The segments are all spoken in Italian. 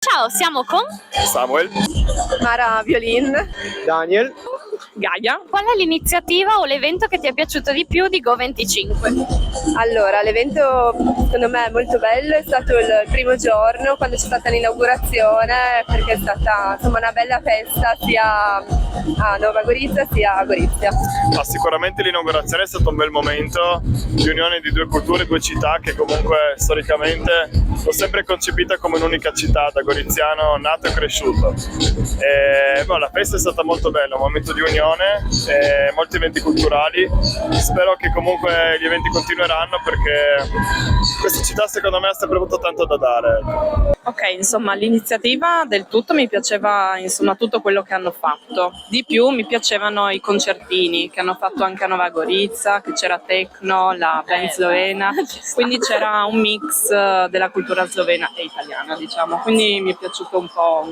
Ciao, siamo con Samuel, Mara Violin. Daniel. Gaia. Qual è l'iniziativa o l'evento che ti è piaciuto di più di Go25? Allora, l'evento secondo me è molto bello, è stato il primo giorno quando c'è stata l'inaugurazione, perché è stata insomma una bella festa sia a Nova Gorizia sia a Gorizia. Ma sicuramente l'inaugurazione è stato un bel momento di unione di due culture, due città che comunque storicamente l'ho sempre concepita come un'unica città, da goriziano nato e cresciuto. La festa è stata molto bella, un momento di unione, molti eventi culturali. Spero che comunque gli eventi continueranno perché questa città secondo me ha sempre avuto tanto da dare. Ok, insomma l'iniziativa del tutto mi piaceva, insomma tutto quello che hanno fatto. Di più mi piacevano i concertini che hanno fatto anche a Nova Gorizia, che c'era techno, la band slovena, quindi c'era un mix della cultura slovena e italiana, diciamo, quindi mi è piaciuto un po'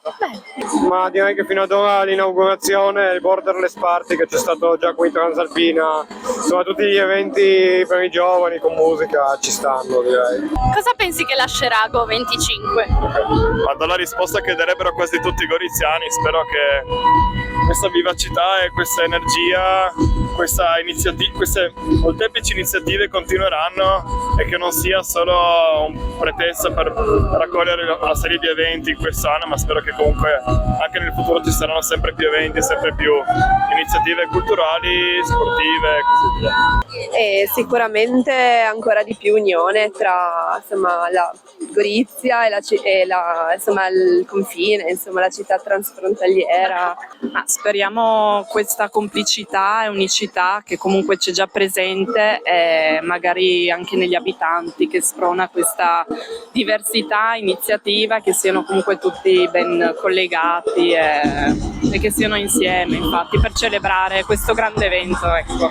tutto. Ma direi che fino ad ora l'inaugurazione, il Borderless Party che c'è stato già qui in Transalpina, insomma tutti gli eventi per i giovani con musica ci stanno, direi. Cosa pensi che lascerà Go25? Ma do la risposta che darebbero quasi tutti i goriziani. Spero che questa vivacità e questa energia, queste molteplici iniziative continueranno e che non sia solo un pretesto per raccogliere una serie di eventi in quest'anno, ma spero che comunque anche nel futuro ci saranno sempre più eventi, sempre più iniziative culturali, sportive e così via. E sicuramente ancora di più unione tra insomma, la Gorizia insomma, il confine, insomma, la città transfrontaliera. Ma speriamo questa complicità e unicità che comunque c'è già presente e magari anche negli abitanti, che sprona questa diversità iniziativa, che siano comunque tutti ben collegati e che siano insieme, infatti, per celebrare questo grande evento. Ecco.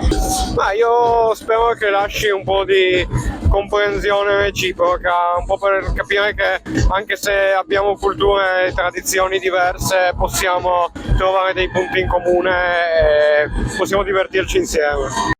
Io spero che lasci un po' di comprensione reciproca, un po' per capire che anche se abbiamo culture e tradizioni diverse possiamo trovare dei punti in comune e possiamo divertirci insieme.